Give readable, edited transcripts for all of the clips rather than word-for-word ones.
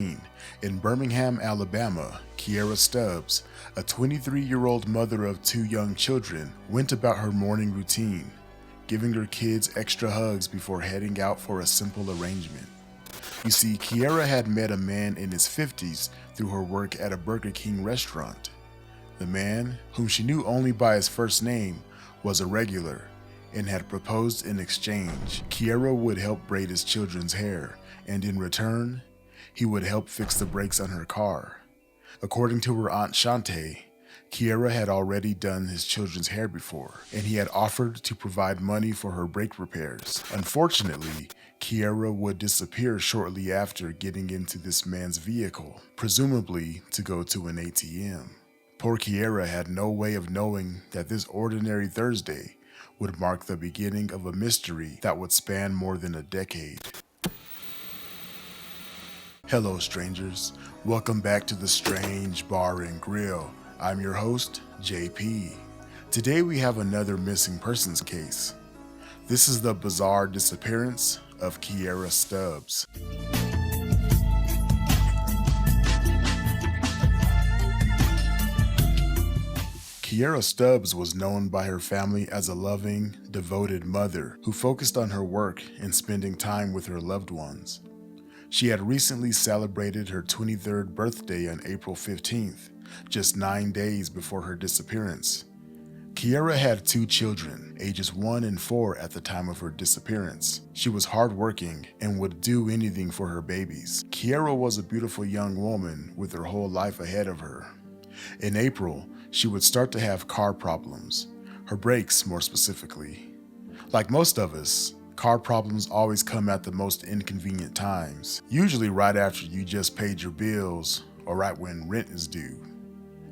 In Birmingham, Alabama, Kiera Stubbs, a 23-year-old mother of two young children, went about her morning routine, giving her kids extra hugs before heading out for a simple arrangement. You see, Kiera had met a man in his 50s through her work at a Burger King restaurant. The man, whom she knew only by his first name, was a regular and had proposed in exchange. Kiera would help braid his children's hair, and in return, he would help fix the brakes on her car. According to her aunt Shante, Kiera had already done his children's hair before, and he had offered to provide money for her brake repairs. Unfortunately, Kiera would disappear shortly after getting into this man's vehicle, presumably to go to an ATM. Poor Kiera had no way of knowing that this ordinary Thursday would mark the beginning of a mystery that would span more than a decade. Hello strangers, welcome back to the Strange Bar and Grill. I'm your host, JP. Today we have another missing persons case. This is the bizarre disappearance of Kiera Stubbs. Kiera Stubbs was known by her family as a loving, devoted mother who focused on her work and spending time with her loved ones. She had recently celebrated her 23rd birthday on April 15th, just 9 days before her disappearance. Kiera had two children, ages 1 and 4 at the time of her disappearance. She was hardworking and would do anything for her babies. Kiera was a beautiful young woman with her whole life ahead of her. In April, she would start to have car problems, her brakes more specifically. Like most of us, car problems always come at the most inconvenient times, usually right after you just paid your bills or right when rent is due.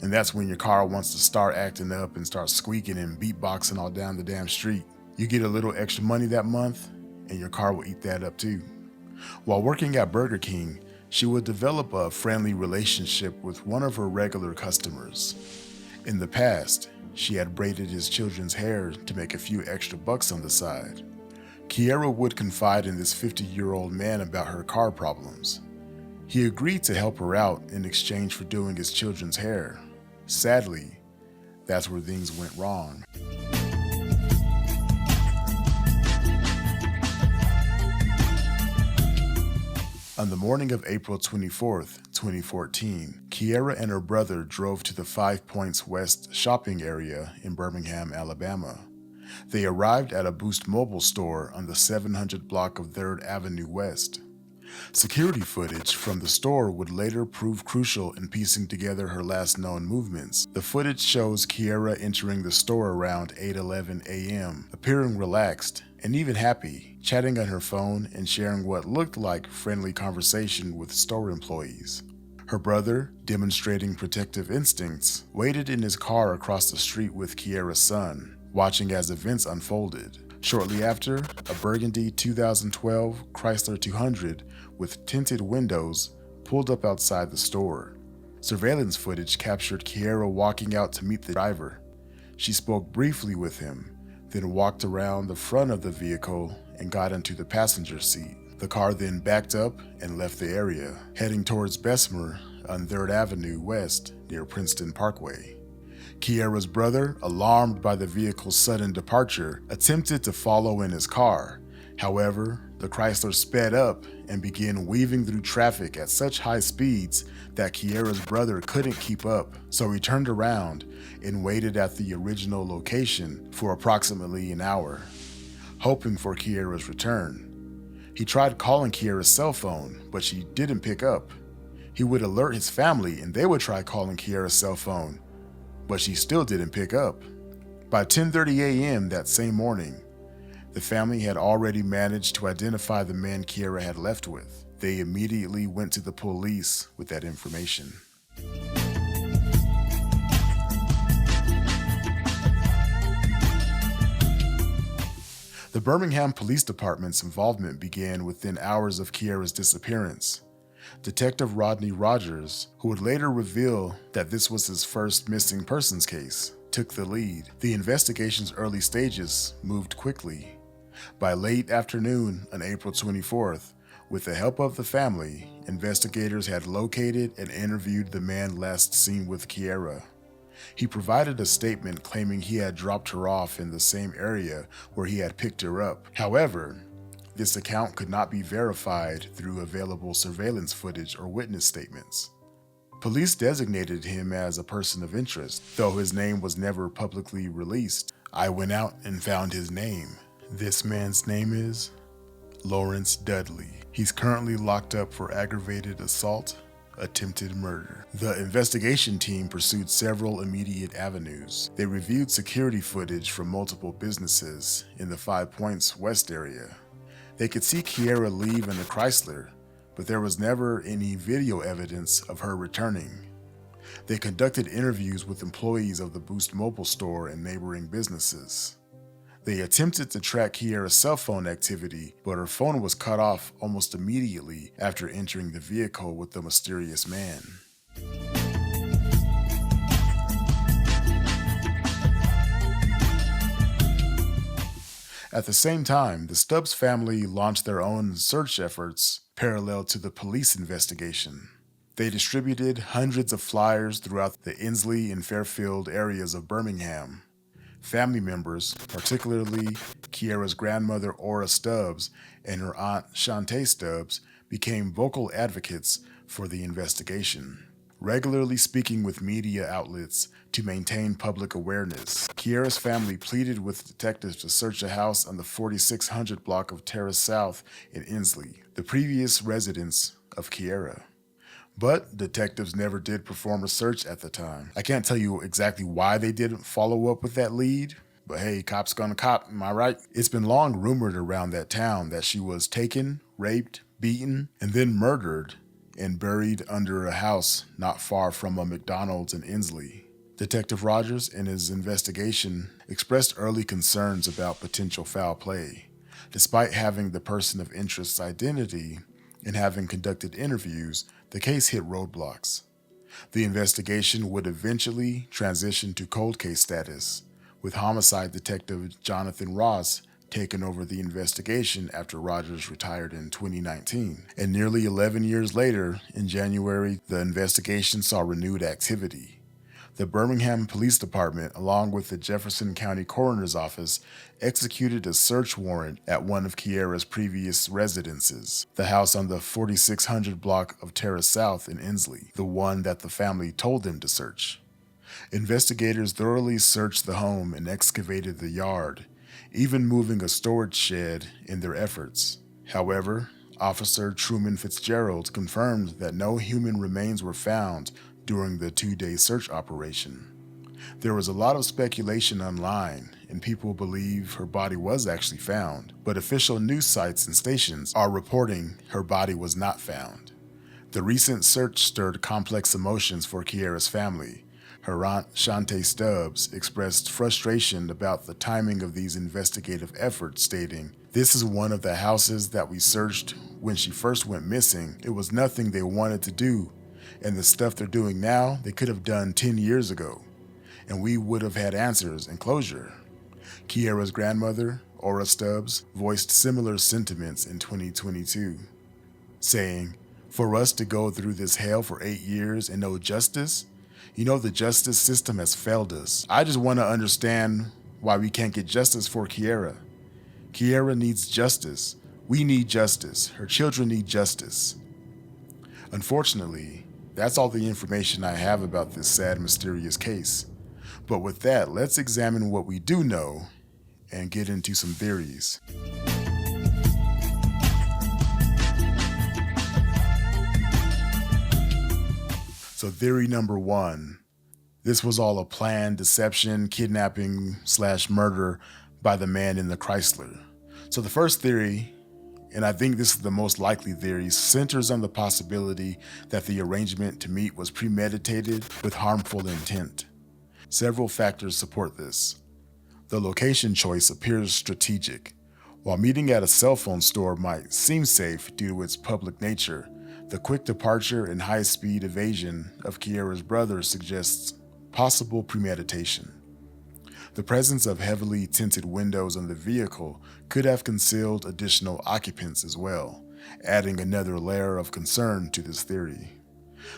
And that's when your car wants to start acting up and start squeaking and beatboxing all down the damn street. You get a little extra money that month and your car will eat that up too. While working at Burger King, she would develop a friendly relationship with one of her regular customers. In the past, she had braided his children's hair to make a few extra bucks on the side. Kiera would confide in this 50-year-old man about her car problems. He agreed to help her out in exchange for doing his children's hair. Sadly, that's where things went wrong. On the morning of April 24th, 2014, Kiera and her brother drove to the Five Points West shopping area in Birmingham, Alabama. They arrived at a Boost Mobile store on the 700 block of 3rd Avenue West. Security footage from the store would later prove crucial in piecing together her last known movements. The footage shows Kiera entering the store around 8:11 a.m., appearing relaxed and even happy, chatting on her phone and sharing what looked like friendly conversation with store employees. Her brother, demonstrating protective instincts, waited in his car across the street with Kiera's son, watching as events unfolded. Shortly after, a burgundy 2012 Chrysler 200 with tinted windows pulled up outside the store. Surveillance footage captured Kiera walking out to meet the driver. She spoke briefly with him, then walked around the front of the vehicle and got into the passenger seat. The car then backed up and left the area, heading towards Bessemer on 3rd Avenue West near Princeton Parkway. Kiera's brother, alarmed by the vehicle's sudden departure, attempted to follow in his car. However, the Chrysler sped up and began weaving through traffic at such high speeds that Kiera's brother couldn't keep up, so he turned around and waited at the original location for approximately an hour, hoping for Kiera's return. He tried calling Kiera's cell phone, but she didn't pick up. He would alert his family and they would try calling Kiera's cell phone, but she still didn't pick up. By 10:30 a.m. that same morning, the family had already managed to identify the man Kiera had left with. They immediately went to the police with that information. The Birmingham Police Department's involvement began within hours of Kiera's disappearance. Detective Rodney Rogers, who would later reveal that this was his first missing persons case, took the lead. The investigation's early stages moved quickly. By late afternoon on April 24th, With the help of the family, investigators had located and interviewed the man last seen with Kiera. He provided a statement claiming he had dropped her off in the same area where he had picked her up. However, this account could not be verified through available surveillance footage or witness statements. Police designated him as a person of interest, though his name was never publicly released. I went out and found his name. This man's name is Lawrence Dudley. He's currently locked up for aggravated assault, attempted murder. The investigation team pursued several immediate avenues. They reviewed security footage from multiple businesses in the Five Points West area. They could see Kiera leave in the Chrysler, but there was never any video evidence of her returning. They conducted interviews with employees of the Boost Mobile store and neighboring businesses. They attempted to track Kiera's cell phone activity, but her phone was cut off almost immediately after entering the vehicle with the mysterious man. At the same time, the Stubbs family launched their own search efforts parallel to the police investigation. They distributed hundreds of flyers throughout the Inslee and Fairfield areas of Birmingham. Family members, particularly Kiera's grandmother Ora Stubbs and her aunt Shantae Stubbs, became vocal advocates for the investigation, regularly speaking with media outlets to maintain public awareness. Kiera's family pleaded with detectives to search a house on the 4600 block of Terrace South in Inslee, the previous residence of Kiera. But detectives never did perform a search at the time. I can't tell you exactly why they didn't follow up with that lead, but hey, cops gonna cop, am I right? It's been long rumored around that town that she was taken, raped, beaten, and then murdered and buried under a house not far from a McDonald's in Inslee. Detective Rogers, in his investigation, expressed early concerns about potential foul play. Despite having the person of interest's identity and having conducted interviews, the case hit roadblocks. The investigation would eventually transition to cold case status, with homicide detective Jonathan Ross taking over the investigation after Rogers retired in 2019. And nearly 11 years later, in January, the investigation saw renewed activity. The Birmingham Police Department, along with the Jefferson County Coroner's Office, executed a search warrant at one of Kiera's previous residences, the house on the 4600 block of Terrace South in Inslee, the one that the family told them to search. Investigators thoroughly searched the home and excavated the yard, even moving a storage shed in their efforts. However, Officer Truman Fitzgerald confirmed that no human remains were found during the 2-day search operation. There was a lot of speculation online, and people believe her body was actually found, but official news sites and stations are reporting her body was not found. The recent search stirred complex emotions for Kiera's family. Her aunt Shantae Stubbs expressed frustration about the timing of these investigative efforts, stating, "This is one of the houses that we searched when she first went missing. It was nothing they wanted to do, and the stuff they're doing now, they could have done 10 years ago, and we would have had answers and closure." Kiera's grandmother, Ora Stubbs, voiced similar sentiments in 2022, saying, "For us to go through this hell for 8 years and no justice, you know the justice system has failed us. I just want to understand why we can't get justice for Kiera. Kiera needs justice. We need justice. Her children need justice." Unfortunately, that's all the information I have about this sad, mysterious case. But with that, let's examine what we do know and get into some theories. So theory number 1, this was all a planned deception, kidnapping / murder by the man in the Chrysler. So the first theory, and I think this is the most likely theory, centers on the possibility that the arrangement to meet was premeditated with harmful intent. Several factors support this. The location choice appears strategic. While meeting at a cell phone store might seem safe due to its public nature, the quick departure and high-speed evasion of Kiera's brother suggests possible premeditation. The presence of heavily tinted windows on the vehicle could have concealed additional occupants as well, adding another layer of concern to this theory.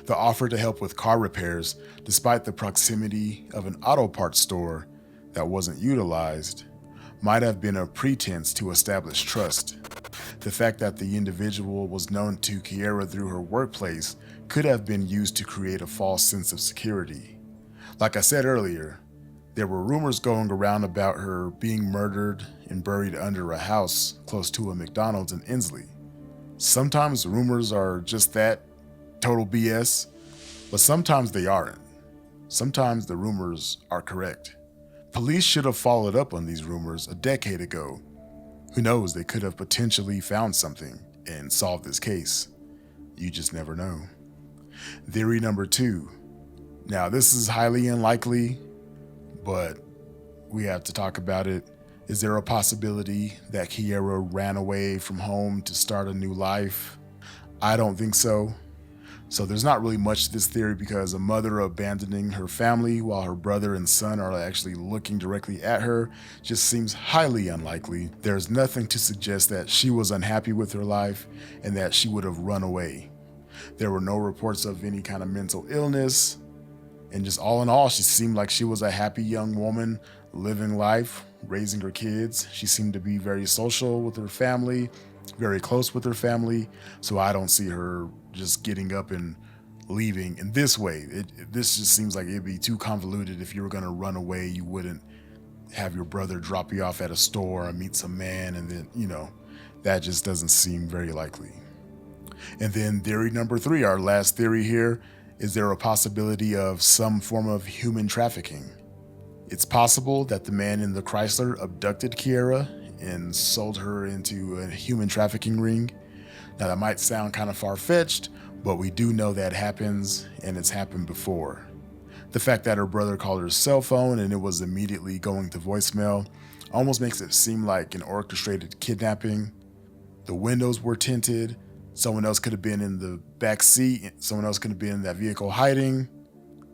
The offer to help with car repairs, despite the proximity of an auto parts store that wasn't utilized, might have been a pretense to establish trust. The fact that the individual was known to Kiera through her workplace could have been used to create a false sense of security. Like I said earlier, there were rumors going around about her being murdered and buried under a house close to a McDonald's in Inslee. Sometimes rumors are just that, total BS, but sometimes they aren't. Sometimes the rumors are correct. Police should have followed up on these rumors a decade ago. Who knows, they could have potentially found something and solved this case. You just never know. Theory number 2. Now, this is highly unlikely, but we have to talk about it. Is there a possibility that Kiera ran away from home to start a new life? I don't think so. So there's not really much to this theory because a mother abandoning her family while her brother and son are actually looking directly at her just seems highly unlikely. There's nothing to suggest that she was unhappy with her life and that she would have run away. There were no reports of any kind of mental illness, and just all in all, she seemed like she was a happy young woman living life, raising her kids. She seemed to be very social with her family, very close with her family, so I don't see her just getting up and leaving in this way. This just seems like it'd be too convoluted. If you were gonna run away, you wouldn't have your brother drop you off at a store and meet some man, and then, that just doesn't seem very likely. And then theory number 3, our last theory here, is there a possibility of some form of human trafficking? It's possible that the man in the Chrysler abducted Kiera and sold her into a human trafficking ring. Now that might sound kind of far-fetched, but we do know that happens, and it's happened before. The fact that her brother called her cell phone and it was immediately going to voicemail almost makes it seem like an orchestrated kidnapping. The windows were tinted, someone else could have been in the back seat, someone else could have been in that vehicle hiding,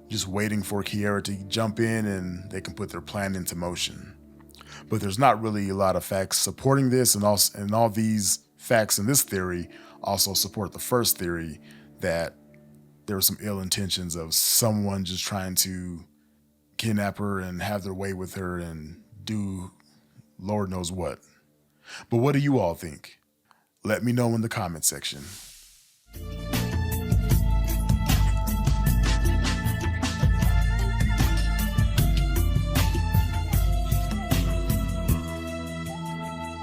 just waiting for Kiera to jump in and they can put their plan into motion. But there's not really a lot of facts supporting this, and all these facts in this theory also support the first theory that there were some ill intentions of someone just trying to kidnap her and have their way with her and do Lord knows what. But what do you all think? Let me know in the comment section.